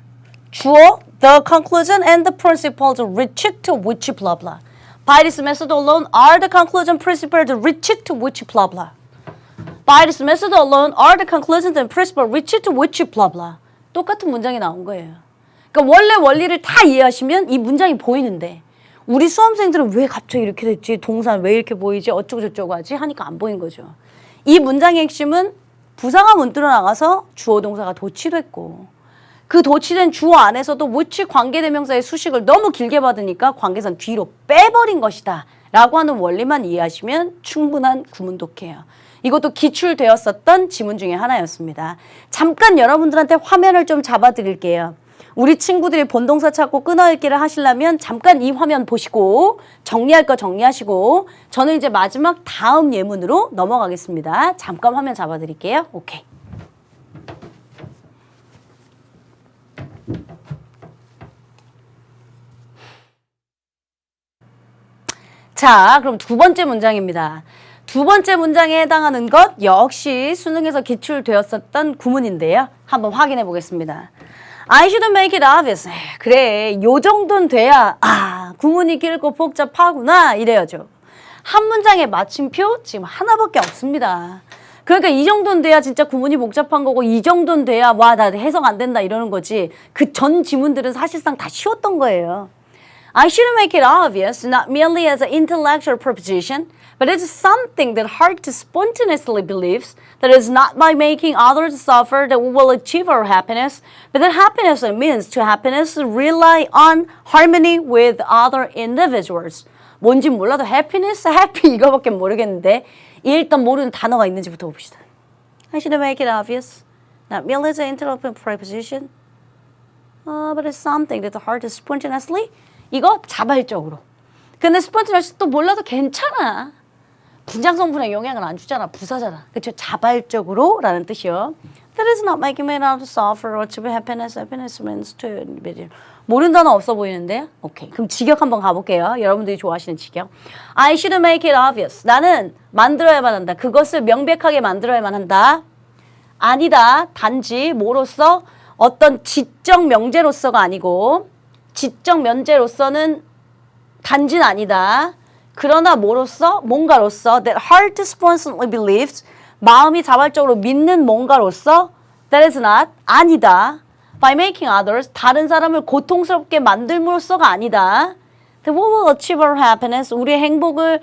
S1: 주어 the conclusion and the principles reached to which blah blah. By this method alone are the conclusion principles reached to which blah blah. By this method alone are the conclusions and principles reached to which blah blah. 똑같은 문장이 나온 거예요. 그러니까 원래 원리를 다 이해하시면 이 문장이 보이는데 우리 수험생들은 왜 갑자기 이렇게 됐지? 동사 왜 이렇게 보이지? 어쩌고 저쩌고 하지? 하니까 안 보인 거죠. 이 문장의 핵심은 부사가 문자로 나가서 주어 동사가 도치됐고, 그 도치된 주어 안에서도 which 관계대명사의 수식을 너무 길게 받으니까 관계선 뒤로 빼버린 것이다 라고 하는 원리만 이해하시면 충분한 구문 독해예요. 이것도 기출되었었던 지문 중에 하나였습니다. 잠깐 여러분들한테 화면을 좀 잡아드릴게요. 우리 친구들이 본동사 찾고 끊어읽기를 하시려면 잠깐 이 화면 보시고 정리할 거 정리하시고 저는 이제 마지막 다음 예문으로 넘어가겠습니다. 잠깐 화면 잡아드릴게요. 오케이. 자, 그럼 두 번째 문장입니다. 두 번째 문장에 해당하는 것 역시 수능에서 기출되었었던 구문인데요. 한번 확인해 보겠습니다. I should make it obvious. 그래, 요 정도는 돼야 구문이 길고 복잡하구나 이래야죠. 한 문장의 마침표 지금 하나밖에 없습니다. 그러니까 이 정도는 돼야 진짜 구문이 복잡한 거고 이 정도는 돼야 와, 나 해석 안 된다 이러는 거지. 그 전 지문들은 사실상 다 쉬웠던 거예요. I should make it obvious, not merely as an intellectual proposition, but as something that heart spontaneously believes, that is not by making others suffer that we will achieve our happiness, but that happiness means to happiness rely on harmony with other individuals. 뭔지 몰라도 happiness, happy 이거밖에 모르겠는데 일단 모르는 단어가 있는지부터 봅시다. I should make it obvious, not merely as an intellectual proposition, but as something that the heart spontaneously 이거 자발적으로. 근데 spontaneous 또 몰라도 괜찮아. 분장성분에 영향을 안 주잖아. 부사잖아. 그렇죠? 자발적으로 라는 뜻이요. That is not making me out to suffer or to be happiness. Happiness means to be. 모르는 단어 없어 보이는데? 오케이. 그럼 직역 한번 가볼게요. 여러분들이 좋아하시는 직역. I should make it obvious. 나는 만들어야만 한다. 그것을 명백하게 만들어야만 한다. 아니다. 단지 뭐로서? 어떤 지적 명제로서가 아니고 지적 면제로서는 단지는 아니다. 그러나 뭐로서? 뭔가로서 that heart spontaneously believes 마음이 자발적으로 믿는 뭔가로서 that is not 아니다. by making others 다른 사람을 고통스럽게 만들므로써가 아니다. that we will achieve our happiness 우리의 행복을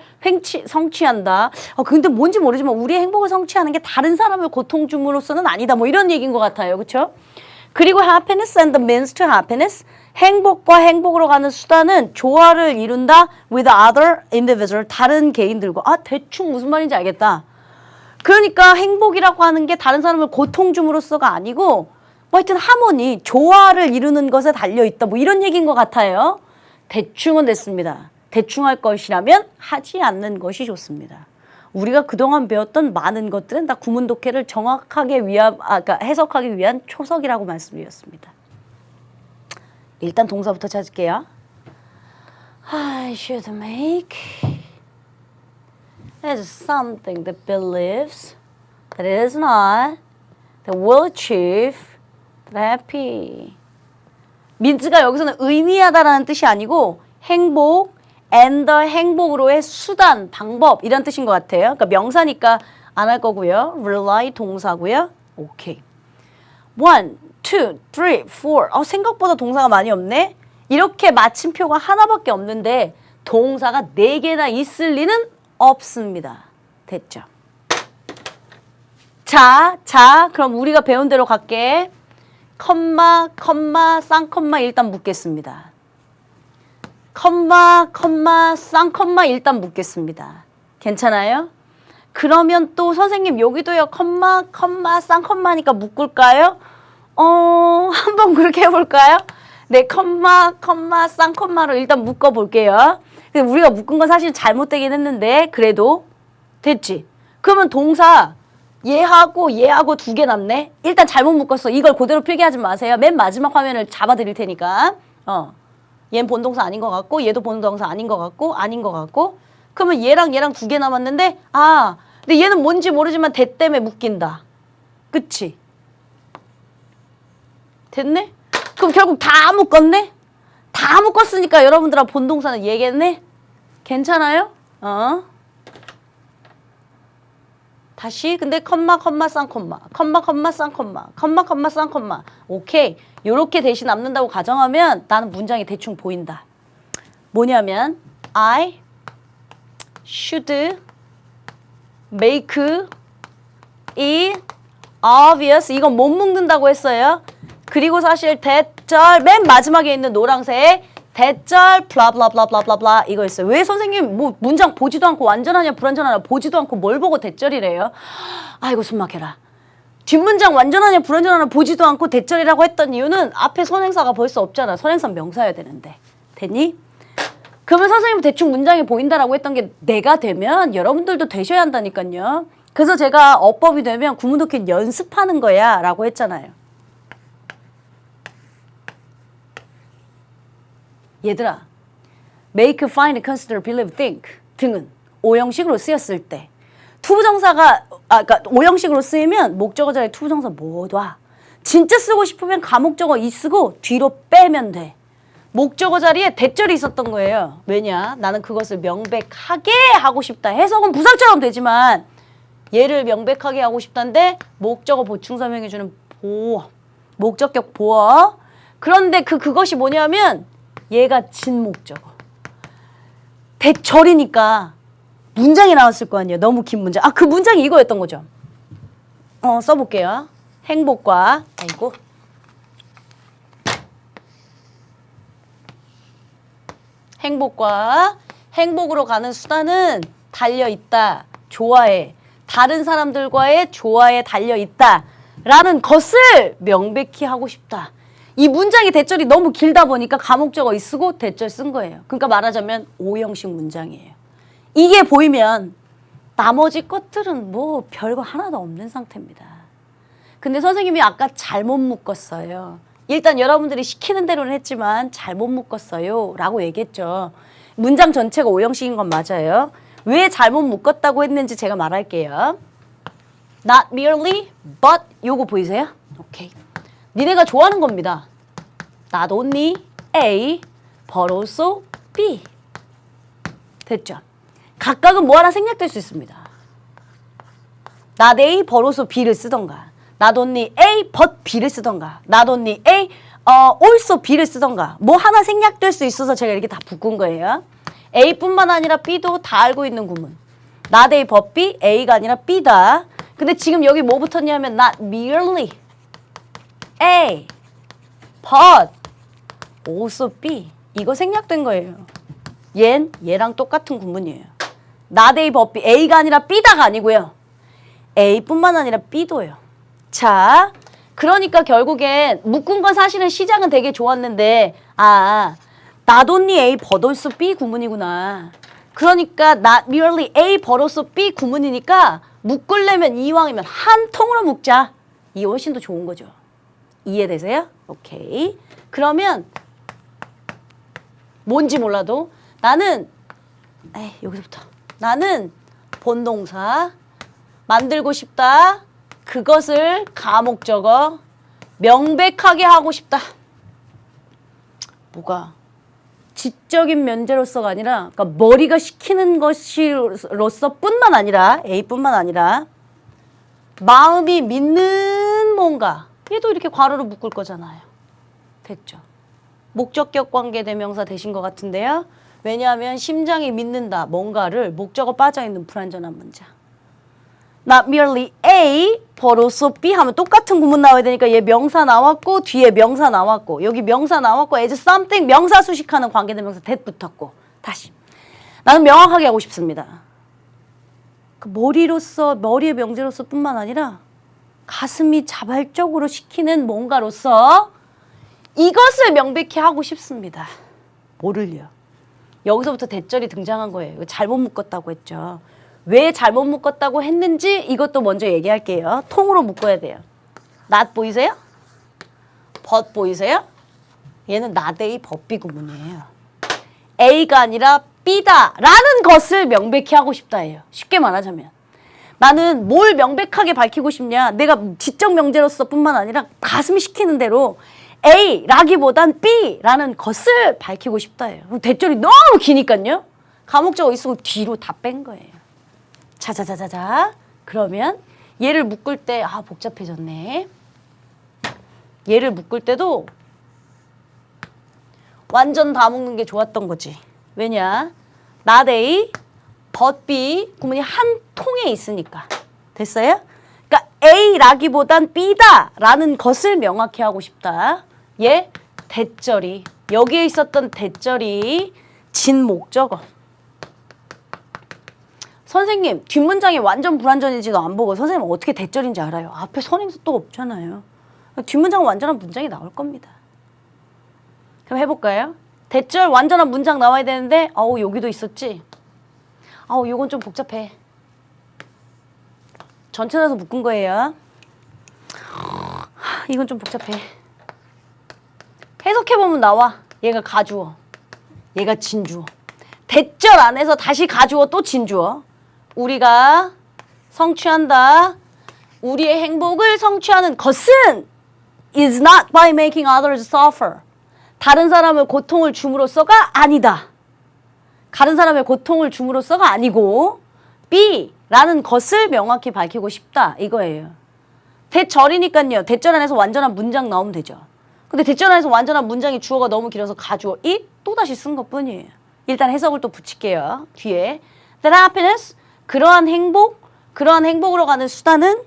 S1: 성취한다. 근데 뭔지 모르지만 우리의 행복을 성취하는 게 다른 사람을 고통 줌으로써는 아니다. 뭐 이런 얘기인 것 같아요. 그렇죠? 그리고 happiness and the means to happiness 행복과 행복으로 가는 수단은 조화를 이룬다 with other individual 다른 개인들과 대충 무슨 말인지 알겠다. 그러니까 행복이라고 하는 게 다른 사람을 고통 줌으로써가 아니고 뭐 하여튼 하모니 조화를 이루는 것에 달려있다 뭐 이런 얘기인 것 같아요. 대충은 됐습니다. 대충 할 것이라면 하지 않는 것이 좋습니다. 우리가 그동안 배웠던 많은 것들은 다 구문 독해를 정확하게 그러니까 해석하기 위한 초석이라고 말씀드렸습니다. 일단 동사부터 찾을게요. I should make as something that believes that it is not that will achieve that happy. 민즈가 여기서는 의미하다라는 뜻이 아니고 행복 and the 행복으로의 수단, 방법 이런 뜻인 것 같아요. 그러니까 명사니까 안 할 거고요. rely 동사고요. 오케이. 1, 2, 3, 4. 생각보다 동사가 많이 없네. 이렇게 마침표가 하나밖에 없는데 동사가 4개나 있을 리는 없습니다. 됐죠? 자, 그럼 우리가 배운 대로 갈게. 컴마, 쌍컴마 일단 묻겠습니다. 컴마, 쌍컴마 일단 묻겠습니다. 괜찮아요? 그러면 또 선생님 여기도요. 컴마, 쌍컴마니까 묶을까요? 한번 그렇게 해볼까요? 네, 컴마, 쌍컴마로 일단 묶어볼게요. 근데 우리가 묶은 건 사실 잘못되긴 했는데 그래도 됐지? 그러면 동사 얘하고 2개 남네? 일단 잘못 묶었어. 이걸 그대로 필기하지 마세요. 맨 마지막 화면을 잡아드릴 테니까. 얘는 본동사 아닌 것 같고 얘도 본동사 아닌 것 같고 그러면 얘랑 2개 남았는데 근데 얘는 뭔지 모르지만 대 때문에 묶인다. 그치? 됐네? 그럼 결국 다 묶었네? 다 묶었으니까 여러분들아 본동사는 얘겠네? 괜찮아요? 다시 근데 컴마 쌍컴마 쌍컴마 오케이 요렇게 대신 남는다고 가정하면 나는 문장이 대충 보인다. 뭐냐면 I should make it obvious 이건 못 묶는다고 했어요. 그리고 사실 대절 맨 마지막에 있는 노란색 대절 블라블라블라블라 이거 있어요. 왜 선생님 뭐 문장 보지도 않고 완전하냐 불완전하냐 보지도 않고 뭘 보고 대절이래요? 아이고 숨 막혀라. 뒷문장 완전하냐 불완전하냐 보지도 않고 대절이라고 했던 이유는 앞에 선행사가 벌써 없잖아. 선행사 명사여야 되는데. 됐니? 그러면 선생님은 대충 문장이 보인다라고 했던 게 내가 되면 여러분들도 되셔야 한다니까요. 그래서 제가 어법이 되면 구문독해 연습하는 거야 라고 했잖아요. 얘들아, make, find, consider, believe, think 등은 오형식으로 쓰였을 때 투부정사가 그러니까 오형식으로 쓰이면 목적어 자리에 투부정사 못 와. 진짜 쓰고 싶으면 가목적어 이 쓰고 뒤로 빼면 돼. 목적어 자리에 대절이 있었던 거예요. 왜냐? 나는 그것을 명백하게 하고 싶다. 해석은 부사처럼 되지만 얘를 명백하게 하고 싶다는데 목적어 보충 설명해주는 보어. 목적격 보어. 그런데 그것이 뭐냐면 얘가 진목적어. 대절이니까 문장이 나왔을 거 아니에요. 너무 긴 문장. 그 문장이 이거였던 거죠. 써볼게요. 행복과 아이고 행복으로 가는 수단은 달려있다. 좋아해. 다른 사람들과의 조화에 달려있다. 라는 것을 명백히 하고 싶다. 이 문장의 대절이 너무 길다 보니까 가목적어 이 쓰고 대절 쓴 거예요. 그러니까 말하자면 오형식 문장이에요. 이게 보이면 나머지 것들은 뭐 별거 하나도 없는 상태입니다. 근데 선생님이 아까 잘못 묶었어요. 일단 여러분들이 시키는 대로는 했지만 잘못 묶었어요 라고 얘기했죠. 문장 전체가 오형식인 건 맞아요. 왜 잘못 묶었다고 했는지 제가 말할게요. Not merely, but 요거 보이세요? 오케이. 니네가 좋아하는 겁니다. Not only A, but also B. 됐죠? 각각은 뭐 하나 생략될 수 있습니다. Not A, but also B를 쓰던가. Not only A, but B를 쓰던가. Not only A, also B를 쓰던가. 뭐 하나 생략될 수 있어서 제가 이렇게 다 묶은 거예요. A뿐만 아니라 B도 다 알고 있는 구문. Not A, but B, A가 아니라 B다. 근데 지금 여기 뭐 붙었냐면 not merely A, but also B. 이거 생략된 거예요. 얘랑 똑같은 구문이에요. not A, but B. A가 아니라 B다가 아니고요. A뿐만 아니라 B도요. 자, 그러니까 결국엔 묶은 건 사실은 시작은 되게 좋았는데 not only A, but also B 구문이구나. 그러니까 not merely A, but also B 구문이니까 묶으려면 이왕이면 한 통으로 묶자. 이게 훨씬 더 좋은 거죠. 이해되세요? 오케이. 그러면 뭔지 몰라도 나는 여기서부터 나는 본동사 만들고 싶다. 그것을 가목적어 명백하게 하고 싶다. 뭐가? 지적인 면제로서가 아니라 그러니까 머리가 시키는 것이로서 뿐만 아니라 A뿐만 아니라 마음이 믿는 뭔가 얘도 이렇게 괄호로 묶을 거잖아요. 됐죠? 목적격 관계 대명사 되신 것 같은데요. 왜냐하면 심장이 믿는다 뭔가를 목적어 빠져있는 불완전한 문장. Not merely A, but also B 하면 똑같은 구문 나와야 되니까 얘 명사 나왔고 뒤에 명사 나왔고 여기 명사 나왔고 as something 명사 수식하는 관계대명사 that 붙었고 다시 나는 명확하게 하고 싶습니다. 그 머리의 명제로서 뿐만 아니라 가슴이 자발적으로 시키는 뭔가로서 이것을 명백히 하고 싶습니다. 뭐를요? 여기서부터 대절이 등장한 거예요. 이거 잘못 묶었다고 했죠. 왜 잘못 묶었다고 했는지 이것도 먼저 얘기할게요. 통으로 묶어야 돼요. not 보이세요? but 보이세요? 얘는 not A, but B 구문이에요. A가 아니라 B다 라는 것을 명백히 하고 싶다예요. 쉽게 말하자면. 나는 뭘 명백하게 밝히고 싶냐. 내가 지적 명제로서 뿐만 아니라 가슴이 시키는 대로 A라기보단 B라는 것을 밝히고 싶다예요. 대절이 너무 기니까요. 가목적어 있으고 뒤로 다 뺀 거예요. 자자자자자. 그러면 얘를 묶을 때 복잡해졌네. 얘를 묶을 때도 완전 다 묶는 게 좋았던 거지. 왜냐? not A, but B 구문이 한 통에 있으니까. 됐어요? 그러니까 A라기보단 B다 라는 것을 명확히 하고 싶다. 얘 대절이 여기에 있었던 대절이 진목적어. 선생님 뒷문장이 완전 불완전인지도 안 보고 선생님 어떻게 대절인지 알아요? 앞에 선행사 또 없잖아요. 뒷문장은 완전한 문장이 나올 겁니다. 그럼 해볼까요? 대절 완전한 문장 나와야 되는데 아우 여기도 있었지? 아우 요건 좀 복잡해. 전체라서 묶은 거예요. 이건 좀 복잡해. 해석해보면 나와. 얘가 가주어, 얘가 진주어. 대절 안에서 다시 가주어 또 진주어. 우리가 성취한다. 우리의 행복을 성취하는 것은 is not by making others suffer. 다른 사람을 고통을 줌으로써가 아니다. 다른 사람의 고통을 줌으로써가 아니고 B라는 것을 명확히 밝히고 싶다. 이거예요. 대절이니까요. 대절 안에서 완전한 문장 나오면 되죠. 근데 대절 안에서 완전한 문장이 주어가 너무 길어서 가주어 이 또다시 쓴 것뿐이에요. 일단 해석을 또 붙일게요. 뒤에 That happiness, 그러한 행복으로 가는 수단은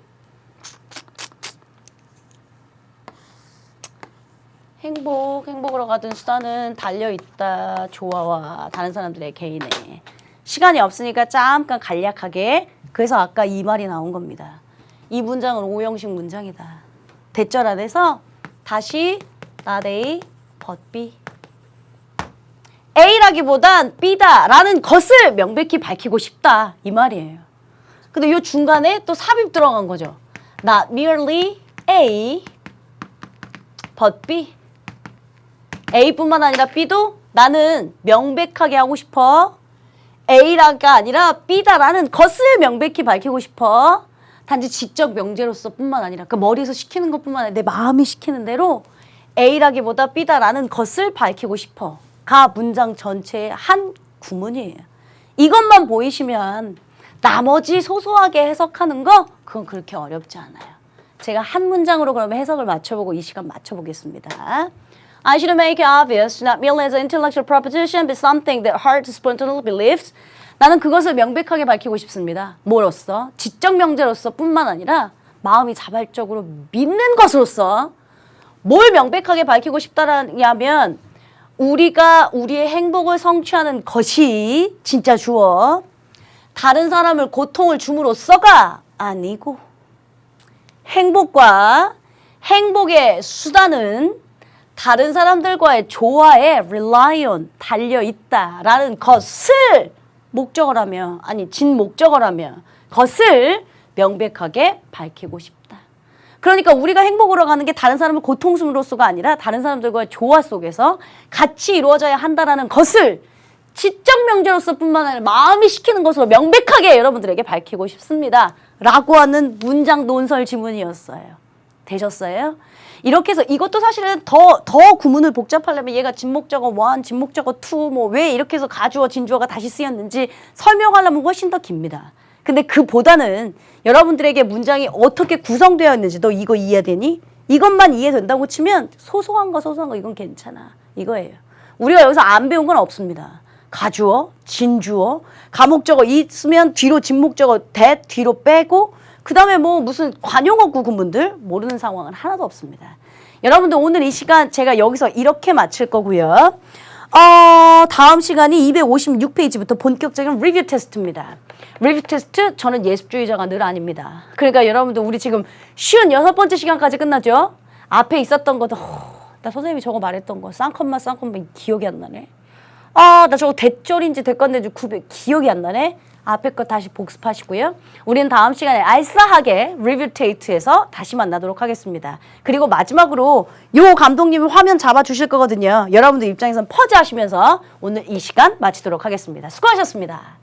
S1: 행복으로 가는 수단은 달려있다. 조화와 다른 사람들의 개인의. 시간이 없으니까 잠깐 간략하게. 그래서 아까 이 말이 나온 겁니다. 이 문장은 오형식 문장이다. 대절 안에서 다시 not A, but B. A라기보단 B다 라는 것을 명백히 밝히고 싶다. 이 말이에요. 근데 이 중간에 또 삽입 들어간 거죠. Not merely A, but B. A뿐만 아니라 B도 나는 명백하게 하고 싶어. A라가 아니라 B다라는 것을 명백히 밝히고 싶어. 단지 지적 명제로서 뿐만 아니라 그 머리에서 시키는 것뿐만 아니라 내 마음이 시키는 대로 A라기보다 B다라는 것을 밝히고 싶어. 가 문장 전체의 한 구문이에요. 이것만 보이시면 나머지 소소하게 해석하는 거 그건 그렇게 어렵지 않아요. 제가 한 문장으로 그러면 해석을 맞춰보고 이 시간 맞춰보겠습니다. I should make it obvious, not merely as an intellectual proposition, but something that heart spontaneously believes. 나는 그것을 명백하게 밝히고 싶습니다. 뭐로써? 지적 명제로서 뿐만 아니라 마음이 자발적으로 믿는 것으로서. 뭘 명백하게 밝히고 싶다냐면 우리가 우리의 행복을 성취하는 것이 진짜 주어. 다른 사람을 고통을 줌으로써가 아니고 행복과 행복의 수단은 다른 사람들과의 조화에 rely on, 달려있다라는 것을 목적을 하며, 아니 진목적을 하며 것을 명백하게 밝히고 싶다. 그러니까 우리가 행복으로 가는 게 다른 사람을 고통스러움으로써가 아니라 다른 사람들과의 조화 속에서 같이 이루어져야 한다라는 것을 지적 명제로서 뿐만 아니라 마음이 시키는 것으로 명백하게 여러분들에게 밝히고 싶습니다. 라고 하는 문장 논설 지문이었어요. 되셨어요? 이렇게 해서 이것도 사실은 더 구문을 복잡하려면 얘가 진목적어 1, 진목적어 2, 뭐 왜 이렇게 해서 가주어, 진주어가 다시 쓰였는지 설명하려면 훨씬 더 깁니다. 근데 그보다는 여러분들에게 문장이 어떻게 구성되어 있는지 너 이거 이해되니? 이것만 이해된다고 치면 소소한 거 이건 괜찮아. 이거예요. 우리가 여기서 안 배운 건 없습니다. 가주어, 진주어, 가목적어 있으면 뒤로 진목적어 that 뒤로 빼고 그 다음에 뭐 무슨 관용어구 구문들 모르는 상황은 하나도 없습니다. 여러분들 오늘 이 시간 제가 여기서 이렇게 마칠 거고요. 다음 시간이 256페이지부터 본격적인 리뷰 테스트입니다. 리뷰 테스트 저는 예습주의자가 늘 아닙니다. 그러니까 여러분들 우리 지금 56번째 시간까지 끝나죠? 앞에 있었던 것도 나 선생님이 저거 말했던 거 쌍컴마 기억이 안 나네. 나 저거 대절인지 대건인지 기억이 안 나네. 앞에 거 다시 복습하시고요. 우리는 다음 시간에 알싸하게 리뷰 테이트에서 다시 만나도록 하겠습니다. 그리고 마지막으로 요 감독님이 화면 잡아주실 거거든요. 여러분들 입장에선 퍼즈하시면서 오늘 이 시간 마치도록 하겠습니다. 수고하셨습니다.